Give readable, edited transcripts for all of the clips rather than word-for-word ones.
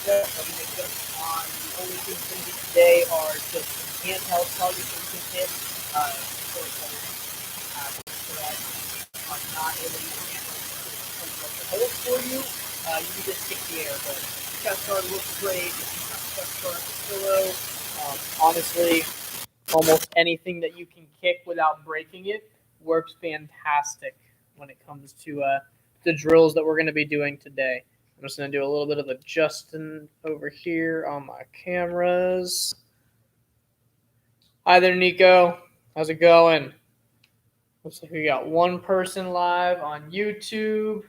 Nico. I'm Nico. The only things going to be today are just some handheld targets that we can hit. Of course, for that, I'm not able to use handheld the holes for you. You need to stick the air, but the chest guard looks great. Chest guard, the pillow. Honestly, almost anything that you can kick without breaking it works fantastic when it comes to the drills that we're going to be doing today. I'm just going to do a little bit of adjusting over here on my cameras. Hi there, Nico. How's it going? Looks like we got one person live on YouTube.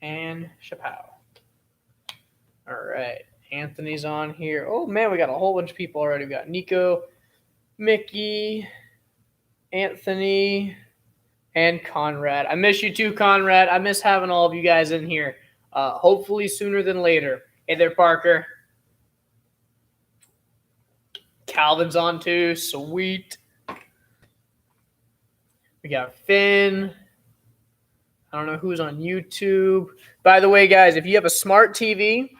And Chappelle. All right. Anthony's on here. Oh, man, we got a whole bunch of people already. We got Nico, Mickey, Anthony, and Conrad. I miss you too, Conrad. I miss having all of you guys in here. Hopefully sooner than later. Hey there, Parker. Calvin's on too. Sweet. We got Finn. I don't know who's on YouTube. By the way, guys, if you have a smart TV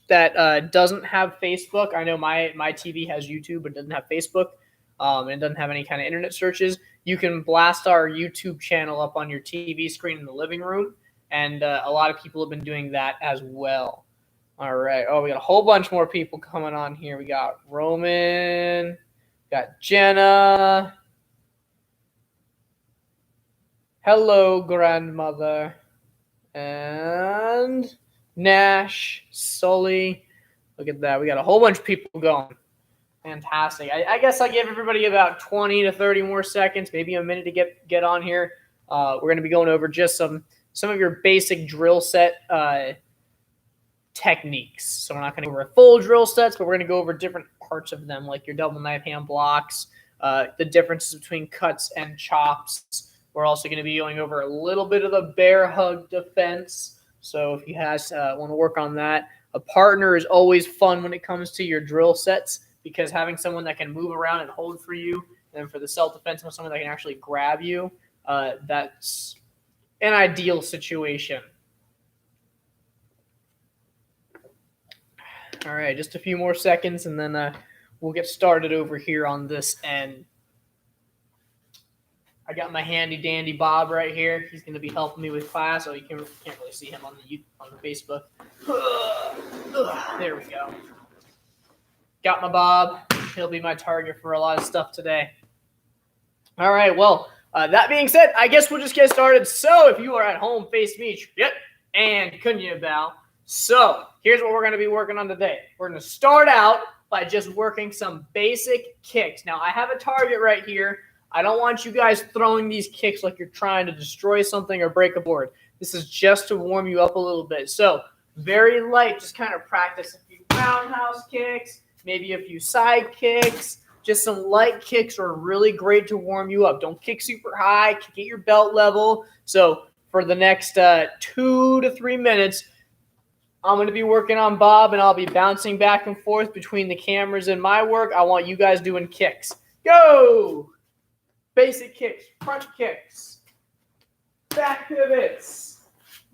that doesn't have Facebook, I know my TV has YouTube but doesn't have Facebook, and doesn't have any kind of internet searches, you can blast our YouTube channel up on your TV screen in the living room, and a lot of people have been doing that as well. All right. Oh, we got a whole bunch more people coming on here. We got Roman, got Jenna. Hello, grandmother. And Nash, Sully. Look at that. We got a whole bunch of people going. Fantastic. I guess I give everybody about 20 to 30 more seconds, maybe a minute to get on here. We're going to be going over just some of your basic drill set techniques. So we're not going to go over full drill sets, but we're going to go over different parts of them, like your double knife hand blocks, the differences between cuts and chops. We're also going to be going over a little bit of the bear hug defense. So if you guys want to work on that, a partner is always fun when it comes to your drill sets, because having someone that can move around and hold for you, and for the self-defense, someone that can actually grab you, that's an ideal situation. All right, just a few more seconds, and then we'll get started over here on this end. I got my handy-dandy Bob right here. He's going to be helping me with class. Oh, you can't really see him on the Facebook. There we go. Got my Bob. He'll be my target for a lot of stuff today. All right, well, that being said, I guess we'll just get started. So if you are at home, face me, and Kunya Bao. So here's what we're going to be working on today. We're going to start out by just working some basic kicks. Now, I have a target right here. I don't want you guys throwing these kicks like you're trying to destroy something or break a board. This is just to warm you up a little bit. So very light, just kind of practice a few roundhouse kicks, maybe a few side kicks. Just some light kicks are really great to warm you up. Don't kick super high, kick at your belt level. So for the next 2 to 3 minutes, I'm going to be working on Bob, and I'll be bouncing back and forth between the cameras and my work. I want you guys doing kicks. Go! Basic kicks, front kicks, back pivots,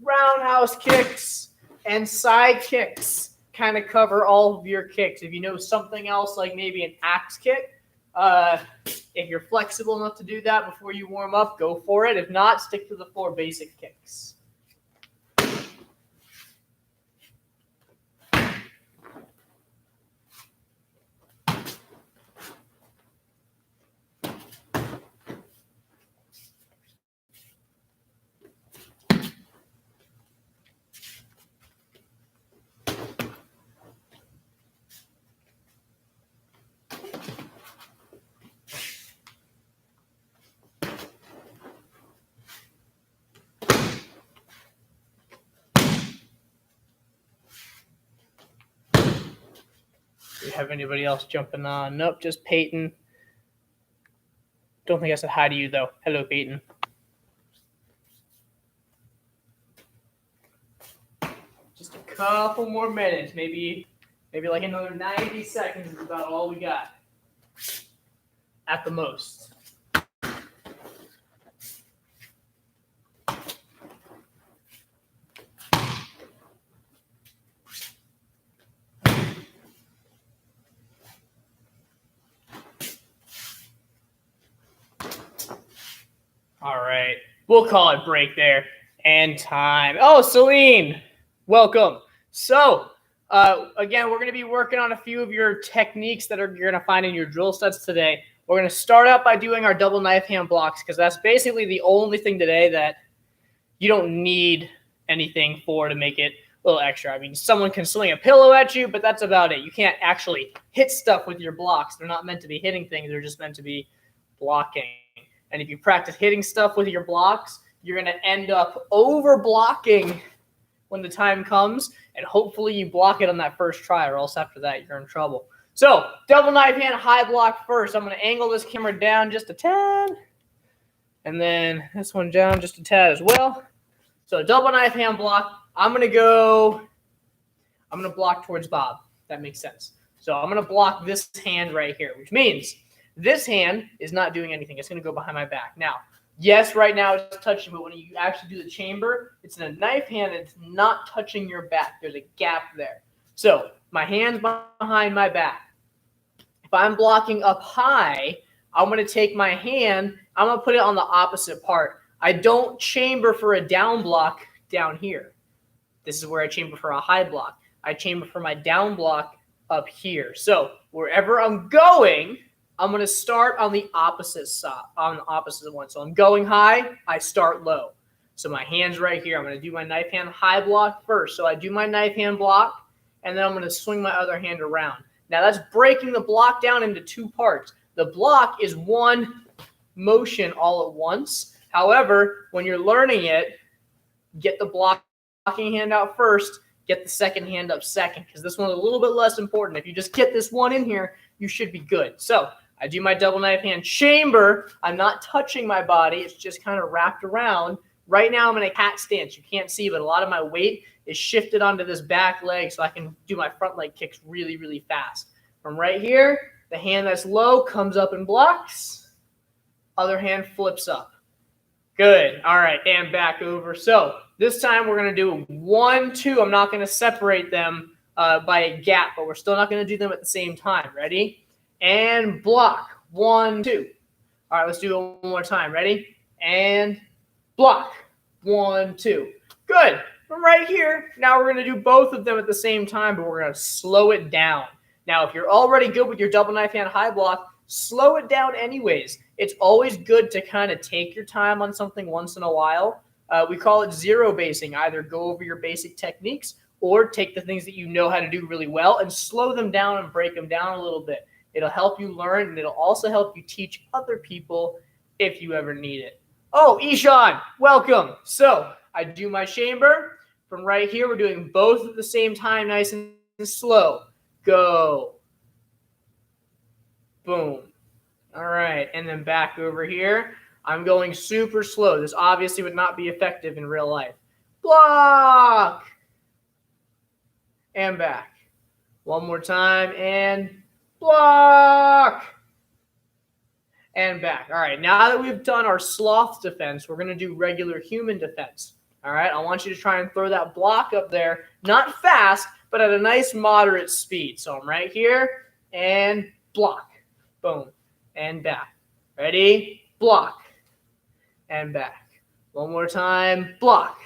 roundhouse kicks, and side kicks kind of cover all of your kicks. If you know something else, like maybe an axe kick, if you're flexible enough to do that before you warm up, go for it. If not, stick to the 4 basic kicks. Do you have anybody else jumping on? Nope, just Peyton. Don't think I said hi to you, though. Hello, Peyton. Just a couple more minutes. Maybe like another 90 seconds is about all we got. At the most. All right. We'll call it break there. And time. Oh, Celine, welcome. So, again, we're going to be working on a few of your techniques that you're going to find in your drill sets today. We're going to start out by doing our double knife hand blocks because that's basically the only thing today that you don't need anything for to make it a little extra. I mean, someone can sling a pillow at you, but that's about it. You can't actually hit stuff with your blocks. They're not meant to be hitting things. They're just meant to be blocking. And if you practice hitting stuff with your blocks, you're going to end up over blocking when the time comes, and hopefully you block it on that first try, or else after that you're in trouble. So double knife hand high block first. I'm going to angle this camera down just a tad, and then this one down just a tad as well. So double knife hand block. I'm going to block towards Bob. That makes sense. So I'm going to block this hand right here, which means this hand is not doing anything. It's going to go behind my back. Now, yes, right now it's touching, but when you actually do the chamber, it's in a knife hand and it's not touching your back. There's a gap there. So my hand's behind my back. If I'm blocking up high, I'm going to take my hand, I'm going to put it on the opposite part. I don't chamber for a down block down here. This is where I chamber for a high block. I chamber for my down block up here. So wherever I'm going, I'm going to start on the opposite side, on the opposite one. So I'm going high, I start low. So my hand's right here. I'm going to do my knife hand high block first. So I do my knife hand block, and then I'm going to swing my other hand around. Now that's breaking the block down into two parts. The block is one motion all at once. However, when you're learning it, get the blocking hand out first, get the second hand up second, because this one's a little bit less important. If you just get this one in here, you should be good. So I do my double knife hand chamber. I'm not touching my body. It's just kind of wrapped around. Right now I'm in a cat stance. You can't see, but a lot of my weight is shifted onto this back leg so I can do my front leg kicks really, really fast. From right here, the hand that's low comes up and blocks. Other hand flips up. Good. All right, and back over. So this time we're going to do 1, 2. I'm not going to separate them by a gap, but we're still not going to do them at the same time. Ready? And block. 1, 2. All right, let's do it one more time. Ready? And block. 1, 2. Good. From right here, now we're going to do both of them at the same time, but we're going to slow it down. Now, if you're already good with your double knife hand high block, slow it down anyways. It's always good to kind of take your time on something once in a while. We call it zero basing. Either go over your basic techniques or take the things that you know how to do really well and slow them down and break them down a little bit. It'll help you learn, and it'll also help you teach other people if you ever need it. Oh, Ishan, welcome. So I do my chamber. From right here, we're doing both at the same time, nice and slow. Go. Boom. All right, and then back over here. I'm going super slow. This obviously would not be effective in real life. Block. And back. One more time, and block. And back. All right, now that we've done our sloth defense, we're going to do regular human defense. All right, I want you to try and throw that block up there, not fast, but at a nice moderate speed. So I'm right here, and block. Boom. And back. Ready? Block. And back. One more time. Block.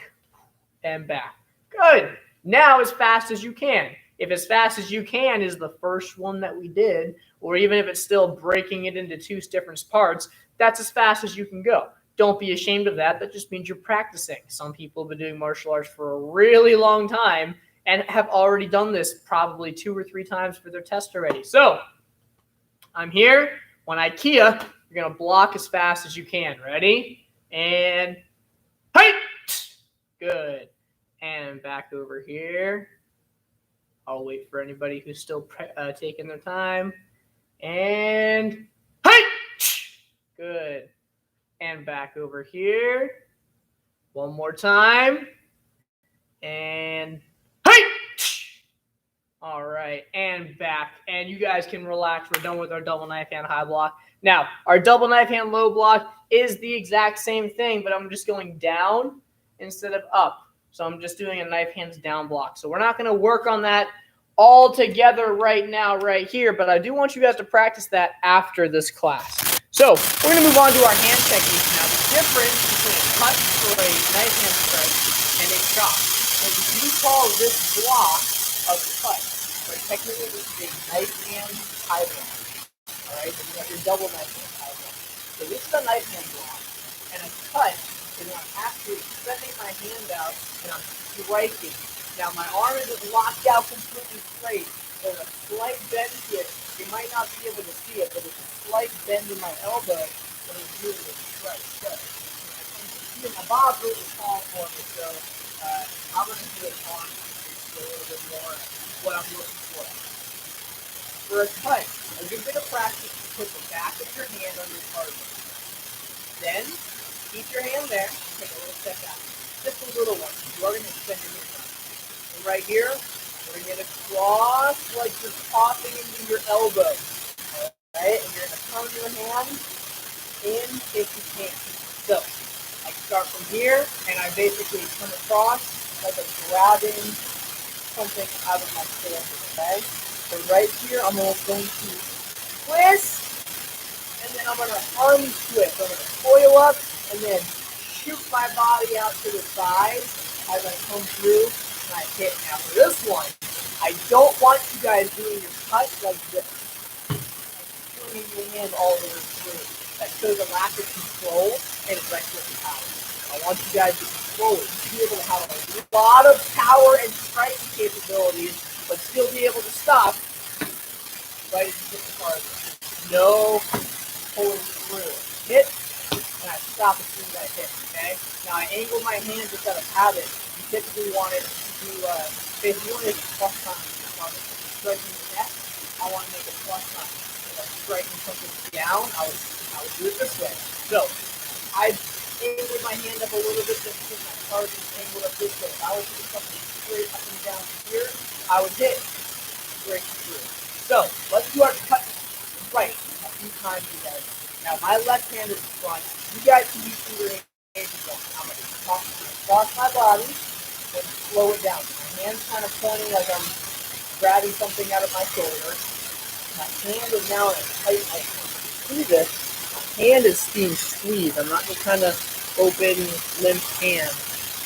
And back. Good. Now as fast as you can. If as fast as you can is the first one that we did, or even if it's still breaking it into two different parts, that's as fast as you can go. Don't be ashamed of that. That just means you're practicing. Some people have been doing martial arts for a really long time and have already done this probably 2 or 3 times for their test already. So I'm here. When I kia, you're going to block as fast as you can. Ready? And height. Good. And back over here. I'll wait for anybody who's still taking their time. And height. Good. And back over here. One more time. And height. All right, and back. And you guys can relax. We're done with our double knife hand high block. Now, our double knife hand low block is the exact same thing, but I'm just going down instead of up. So I'm just doing a knife hands down block. So we're not going to work on that all together right now, right here, but I do want you guys to practice that after this class. So we're going to move on to our hand technique now. The difference between a cut or a knife hand strike and a chop. And we call this block a cut, but technically this is a knife hand tie block. All right, so you have your double knife hand tie block. So this is a knife hand block, and a cut is when I'm actually extending my hand out and I'm striking. Now my arm isn't locked out completely straight. There's a slight bend here. You might not be able to see it, but there's a slight bend in my elbow when I'm doing this strike. So my Bob really tall for me, so I'm going to do it on a little bit more what I'm looking for. For a cut, a good bit of practice to put the back of your hand on your target. Then, keep your hand there, take a little step out. Just a little one, you are going to extend your hand out. And right here, we're going to get across like you're tossing into your elbow. Alright, and you're going to turn your hand in if you can. So, I start from here, and I basically turn across like I'm grabbing something out of my shoulder, okay? So right here, I'm going to twist, and then I'm going to untwist. I'm going to coil up, and then shoot my body out to the side as I come through, and I hit. Now for this one, I don't want you guys doing your cut like this. Swinging your hand all the way through. That shows a lack of control and reckless power. I want you guys to control it. To be able to have a lot of power and striking capabilities, but still be able to stop right as you hit the target. No pulling through. Hit, and I stop as soon as I hit, okay? Now I angle my hand just out of habit. You typically want it to, basically you want to make a plus sign on your target. Striking the neck, I want to make a plus sign. If I'm striking something down, I would do it this way. So, I angled my hand up a little bit just because my target is angled up this way. If I was doing something straight up and down here, I would hit straight through. So, let's do our cut right a few times, you guys. Now, my left hand is front. You guys can use either hand you want. I'm going to cross my body and slow it down. My hand's kind of pointing like I'm grabbing something out of my shoulder. My hand is now in a tight like see this. My hand is being squeezed. I'm not just kind of open, limp hand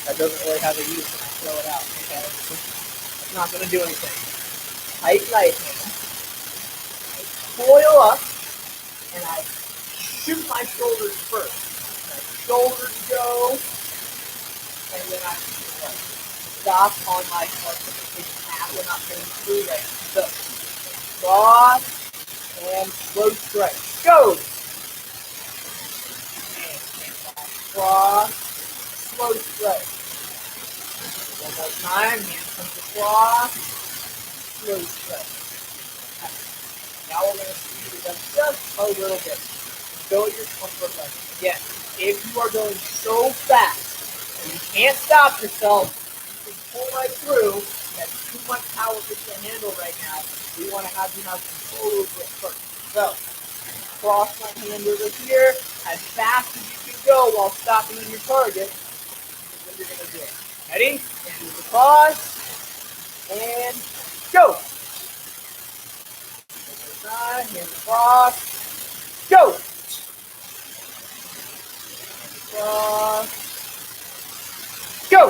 that doesn't really have a use when I throw it out. Okay, it's not going to do anything. Tight right hand. I coil up and I shoot my shoulders first. My shoulders go, and then I stop on my target. We're not going through right. So cross and slow strike. Go! Cross, slow strike. One more time, hand comes across, slow strike. Now we're going to speed it up just a little bit. Go at your comfort level. Again, if you are going so fast and you can't stop yourself, you can pull right through. That's too much power for you to handle right now. We want to have you have control over it first. So, cross my hand over here as fast as you can go while stopping on your target. This is what you're going to do. Ready? And move across. And go. Side, hand across. Go. Cross. Go.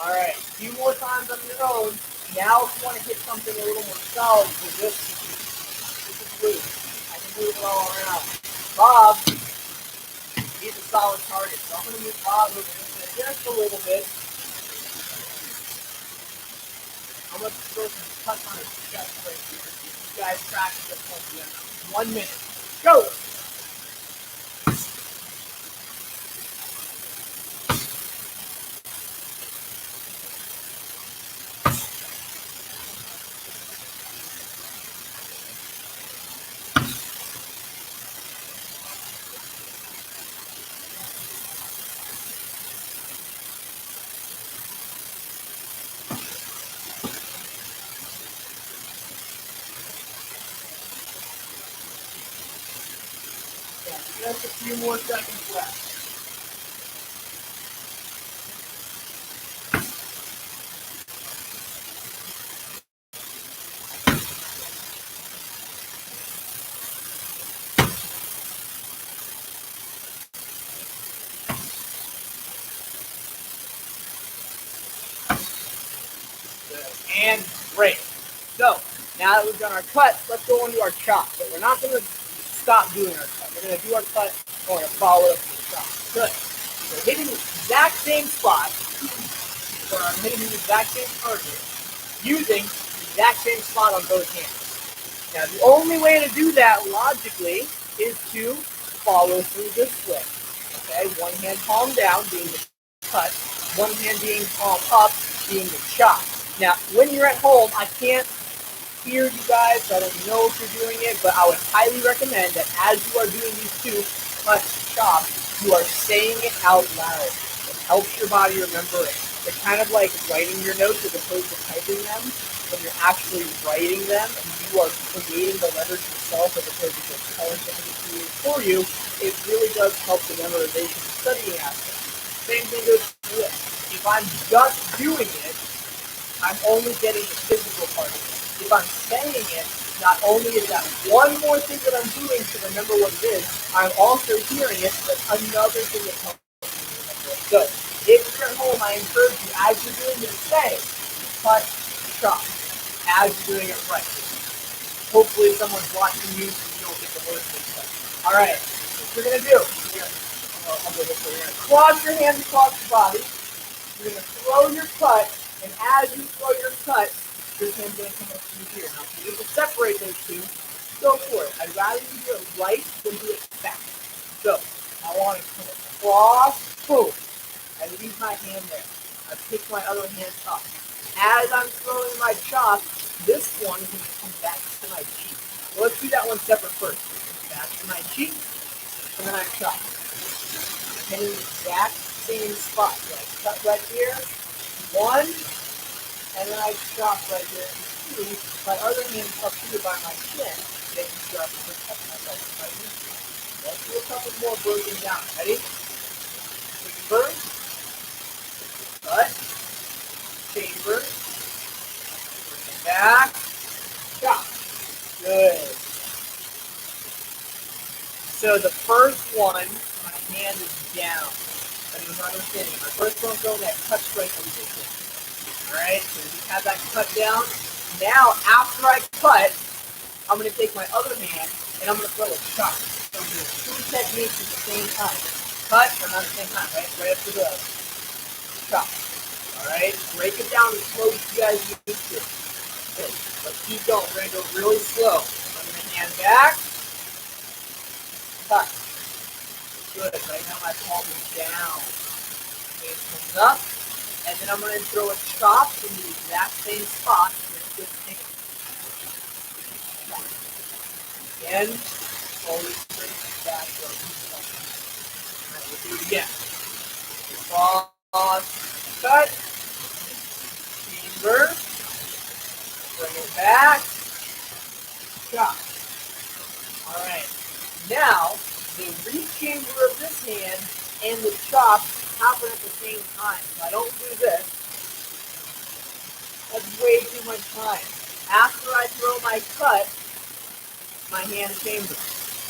All right. A few more times on your own. Now, if you want to hit something a little more solid, this is loose. I can move it all around. Bob, he's a solid target, so I'm going to move Bob over just a little bit. I'm going to throw some cuts on his chest right here. You guys practice this one together. 1 minute. Go! Just a few more seconds left. Great. So now that we've done our cut, let's go into our chop. But we're not going to stop doing our cut. We're going to do our cut and we're going to follow it up with the chop. Good. So hitting the exact same spot, or I'm hitting the exact same target, using the exact same spot on both hands. Now the only way to do that logically is to follow through this way. Okay, one hand palm down being the cut, one hand being palm up being the chop. Now, when you're at home, I can't hear you guys, so I don't know if you're doing it, but I would highly recommend that as you are doing these two cut, chop, you are saying it out loud. It helps your body remember it. It's kind of like writing your notes as opposed to typing them. When you're actually writing them and you are creating the letters yourself as opposed to just telling something to create for you, it really does help the memorization and studying aspect. Same thing goes for this. If I'm just doing it, I'm only getting the physical part of it. If I'm saying it, not only is that one more thing that I'm doing to remember what it is, I'm also hearing it, but another thing that helps me remember it. So, if you're at home, I encourage you, as you're doing this, say, cut, chop, as you're doing it right. Hopefully someone's watching you so you don't get the words mixed up. Alright, what you're going to do, you're going to cross your hands across your body, you're going to throw your cut, and as you throw your cut, your hand's going to come up through here. Now, if you need to separate those two, go for it. I'd rather you do it right than do it fast. So, I want to come across, boom. I leave my hand there. I pick my other hand up. As I'm throwing my chop, this one is going to come back to my cheek. So let's do that one separate first. Back to my cheek, and then I chop. Hitting the exact same spot. So I cut right here, one, and then I chop right here, two. My other hand up here by my chin, making sure I can protect myself right here. Let's do a couple more broken down. Ready? Chamber, cut, chamber, bring it back, chop. Good. So the first one, my hand is down. That is my understanding. My first one going that cut straight over the chin. Alright, so you have that cut down. Now, after I cut, I'm going to take my other hand and I'm going to throw a chop. So I'm doing two techniques at the same time. Cut, but not at the same time, right? Right after the chop. Alright, break it down as slow as you guys need to. Good. But keep going. We're going to go really slow. I'm going to hand back. Cut. Good. Right now my palm is down. Hand comes up. And then I'm going to throw a chop in the exact same spot with this hand. Again, always bring it back up. Alright, we'll do it again. Cross, cut, chamber, bring it back, chop. Alright, now the reach chamber of this hand and the chop happen at the same time. If I don't do this, that's way too much time. After I throw my cut, my hand chamber.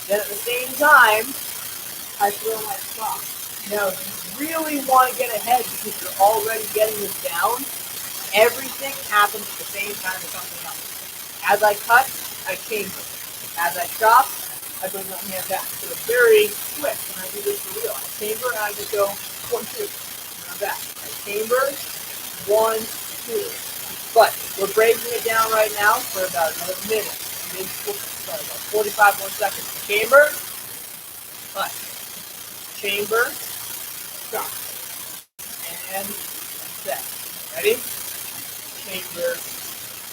Then at the same time, I throw my chop. Now, if you really want to get ahead because you're already getting this down, everything happens at the same time as something else. As I cut, I chamber. As I chop, I bring my hand back. So it's very quick when I do this for real. I chamber and I just go 1, 2, and I'm back. I chamber, 1, 2. But we're breaking it down right now for about another minute. About 45 more seconds. Chamber, cut. Chamber, chop. And set. Ready? Chamber,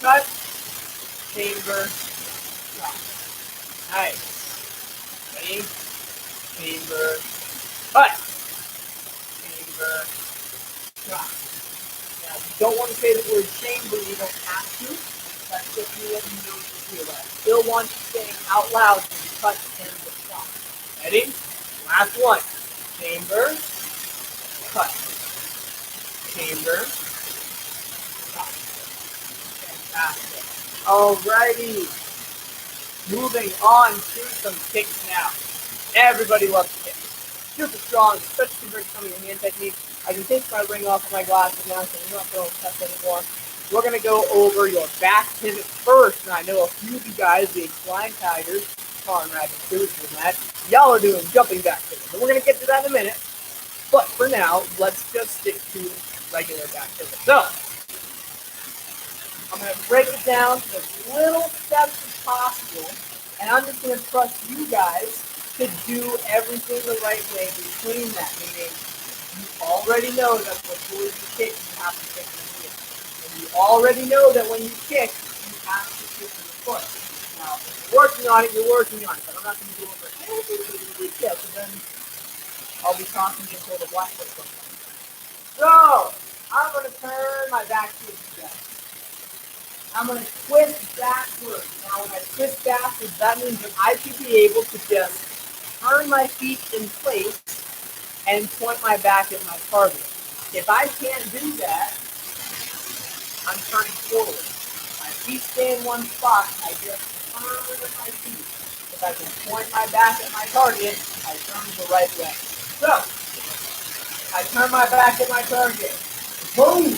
cut. Chamber, chop. Nice. Ready? Chamber, cut. Chamber, chop. Now, you don't want to say the word chamber, you don't have to. That's just me letting you know what to do. But I still want you saying out loud the cut and the chop. Ready? Last one. Chamber, cut. Chamber, chop. Fantastic. Alrighty. Moving on to some kicks now. Everybody loves kicks. Super strong, especially during some of your hand techniques. I can take my ring off of my glasses now, so I'm not throwing tests anymore. we're going to go over your back pivot first. And I know a few of you guys, being Flying Tigers, Conrad, and Cruz, and that, y'all are doing jumping back pivots. And we're going to get to that in a minute. But for now, let's just stick to regular back pivot. So, I'm going to break it down to as little steps as possible. And I'm just going to trust you guys to do everything the right way between that. Meaning, you already know that before you kick, you have to kick your heel. And you already know that when you kick, you have to kick your foot. Now, if you're working on it, you're working on it. But I'm not going to go over every detail, because then I'll be talking until the black foot comes out. So, I'm going to turn my back to the left. I'm going to twist backwards. Now, when I twist backwards, that means that I should be able to just turn my feet in place and point my back at my target. If I can't do that, I'm turning forward. My feet stay in one spot. I just turn with my feet. If I can point my back at my target, I turn the right way. So, I turn my back at my target. Boom!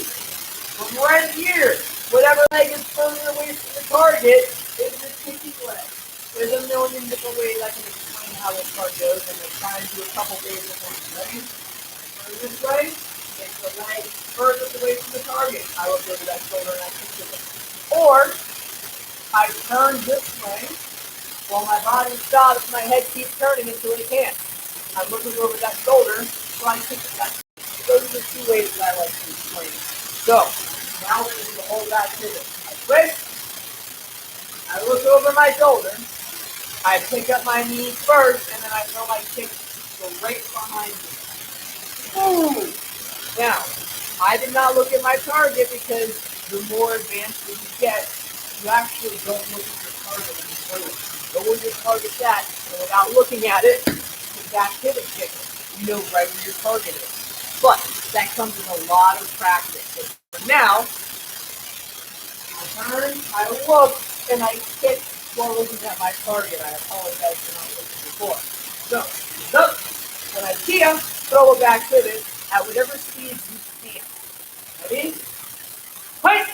From right here, whatever leg is further away from the target is the kicking leg. There's a million different ways I can explain how this part goes, and I'm trying to do a couple ways of one. Ready? Turn this way, take the leg furthest away from the target. I look over that shoulder and I kick it. Or, I turn this way while my body stops, my head keeps turning until it can't. I'm looking over that shoulder, so I kick it back. Those are the two ways that I like to explain it. So, now we're going to do the whole back pivot. I twist, I look over my shoulder, I pick up my knee first, and then I throw my kick straight behind me. Boom! Now, I did not look at my target because the more advanced you get, you actually don't look at your target when you throw it. You know where your target's at, and without looking at it, you back pivot kick it. You know right where your target is. But that comes with a lot of practice. So for now, I turn, I look, and I kick while looking at my target. I apologize for not looking before. So, when I see him, throw a back pivot at whatever speed you can. Ready? Fight!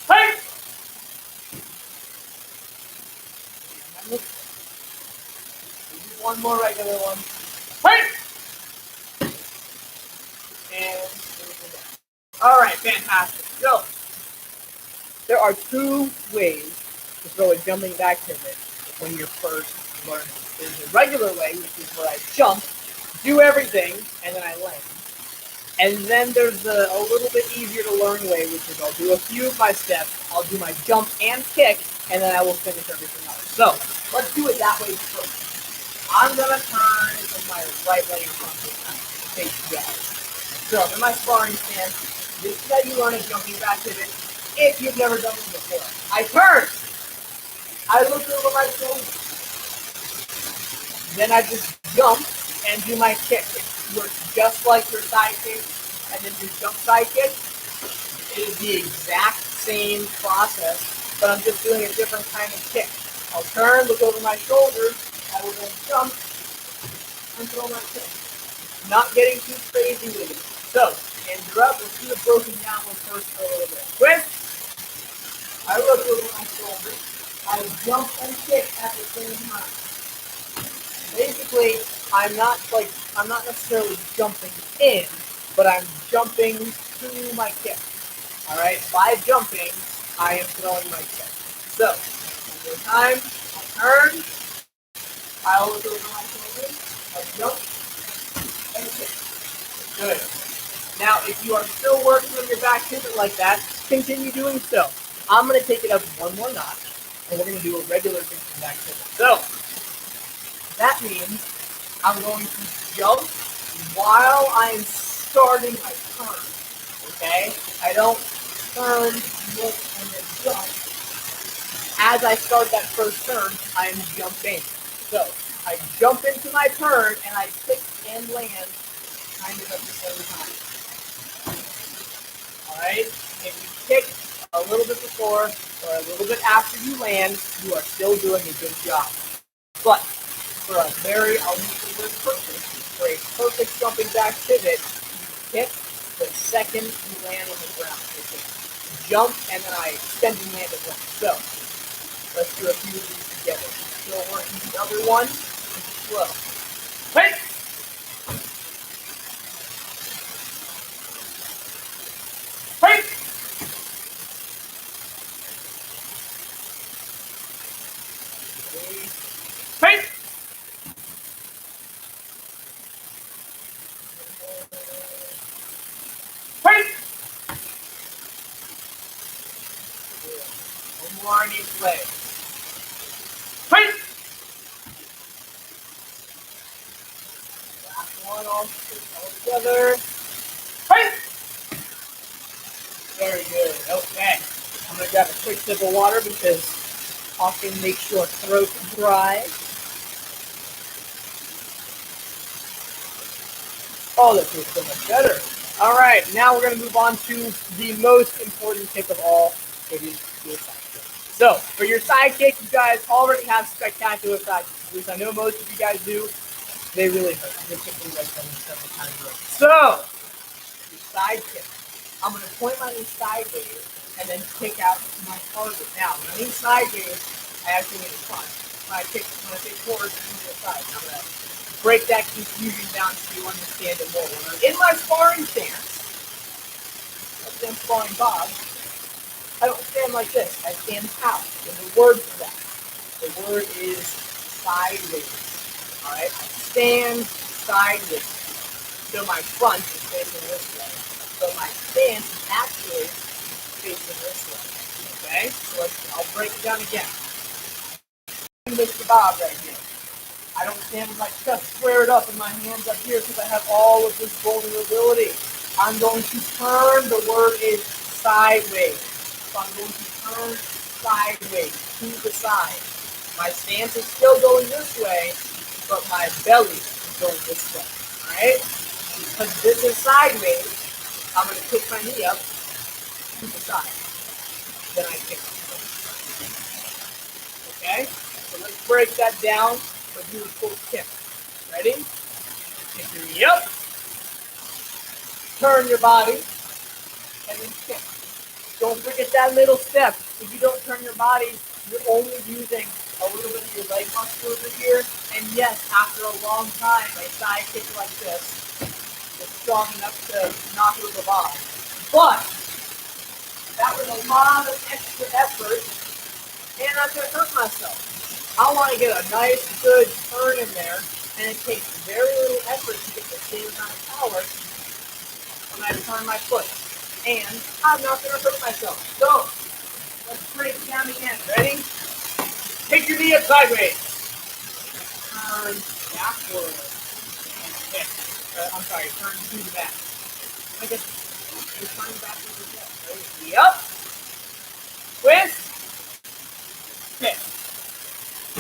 Fight! One more regular one. Fight! And all right, fantastic. So, there are two ways to throw a jumping back pivot when you're first learning. There's a regular way, which is where I jump, do everything, and then I land. And then there's a little bit easier to learn way, which is I'll do a few of my steps, I'll do my jump and kick, and then I will finish everything else. So, let's do it that way first. I'm going to turn with my right leg in front of me. Face you guys. So, in my sparring stance, this is how you learn a jumping back pivot if you've never done it before. I turn. I look over my shoulder. Then I just jump and do my kick. It works just like your side kick and then your jump side kick. It is the exact same process, but I'm just doing a different kind of kick. I'll turn, look over my shoulder. I will then jump and throw my kick. Not getting too crazy with it. So, interrupt. Let's do the broken down one first for a little bit. Twist. I look over my shoulder. I jump and kick at the same time. Basically, I'm not necessarily jumping in, but I'm jumping to my kick. All right. By jumping, I am throwing my kick. So, every time I turn, I look over my shoulder. I jump and kick. Good. Now, if you are still working on your back pivot like that, continue doing so. I'm going to take it up one more notch, and we're going to do a regular jumping back pivot. So, that means I'm going to jump while I'm starting my turn. Okay? I don't turn, look, and then jump. As I start that first turn, I'm jumping. So, I jump into my turn, and I kick and land kind of at the same time. Alright? If you kick a little bit before or a little bit after you land, you are still doing a good job. But for a very, I'll use the word perfect, for a perfect jumping back pivot, you kick the second you land on the ground. It's a jump, and then I extend and land it once. So, let's do a few of these together. Still working the other one. Slow. Hey! Hey! Hey! Hey! One more on each leg. Hey! Last one all together. Hey! Very good. Okay. I'm going to grab a quick sip of water because often makes your throat dry. Oh, that feels so much better. All right, now we're going to move on to the most important kick of all. It is your side kick. So, for your side kick, you guys already have spectacular side kicks. At least I know most of you guys do. They really hurt. I've been kicking like them several times already. So, your side kick. I'm going to point my knee sideways and then kick out to my target. Now, when I mean sideways, I actually mean front. When I say forward, I mean the side. I'm going to break that confusion down so you understand it more. When I'm in my sparring stance, let's say I'm sparring Bob, I don't stand like this. I stand out. There's a word for that. The word is sideways. All right? I stand sideways. So my front is facing this way. So my stance is actually facing this way. Okay? So I'll break it down again. Mr. Bob right here. I don't stand with my chest squared up and my hands up here because I have all of this vulnerability. I'm going to turn, the word is sideways. So I'm going to turn sideways to the side. My stance is still going this way, but my belly is going this way. Alright? Because this is sideways, I'm going to kick my knee up to the side. Then I kick it. Okay? So let's break that down. But do a full kick. Ready? Kick your knee up. Turn your body. And then kick. Don't forget that little step. If you don't turn your body, you're only using a little bit of your leg muscle over here. And yes, after a long time, a side kick like this is strong enough to knock over Bob. But that was a lot of extra effort, and I'm going to hurt myself. I want to get a nice, good turn in there, and it takes very little effort to get the same amount of power when I turn my foot. And I'm not going to hurt myself. So, let's break it down again. Ready? Take your knee up sideways. Turn backward. And kick. I'm sorry, turn to the back. I guess you're turning backwards again. Ready? Knee up. Twist. Kick.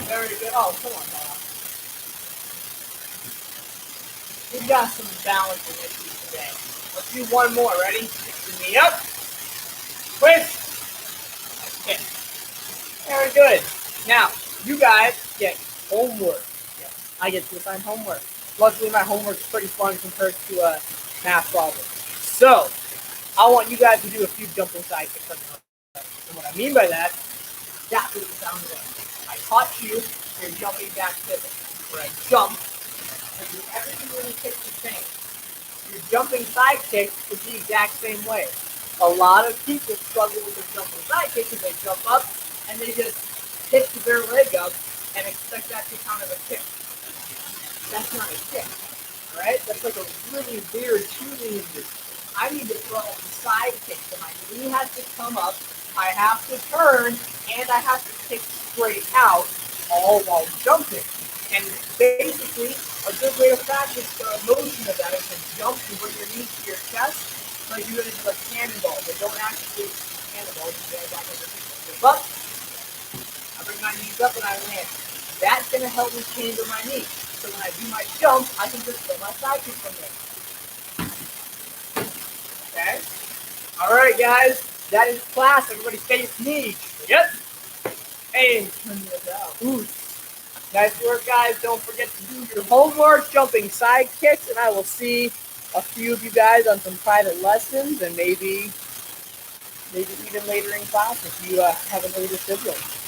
Very good. Oh, come on, Bob. We've got some balancing issues today. Let's do one more. Ready? Pick your knee up. Twist. Okay. Very good. Now, you guys get homework. Yes, I get to assign homework. Luckily, my homework is pretty fun compared to math problems. So, I want you guys to do a few jumping side kicks. And what I mean by that, that's what it sounds like. I taught you your jumping back pivot, where I jump and do everything when you kick the same. Your jumping side kick is the exact same way. A lot of people struggle with their jumping side kick because they jump up and they just pick their leg up and expect that to count as a kick. That's not a kick. Alright? That's like a really weird cheerleading move. I need to throw a side kick, so my knee has to come up, I have to turn, and I have to kick straight out, all while jumping. And basically, a good way to practice the motion of that is to jump and bring your knees to your chest, like you're going to do like cannonball, but don't actually cannonball, because I jump up, I bring my knees up and I land. That's going to help me chamber my knee. So when I do my jump, I can just throw my side kick from there. Okay? Alright, guys. That is class. Everybody face me. Yep. And turn it out. Ooh. Nice work, guys. Don't forget to do your homework, jumping side kicks, and I will see a few of you guys on some private lessons and maybe even later in class if you have an older sibling.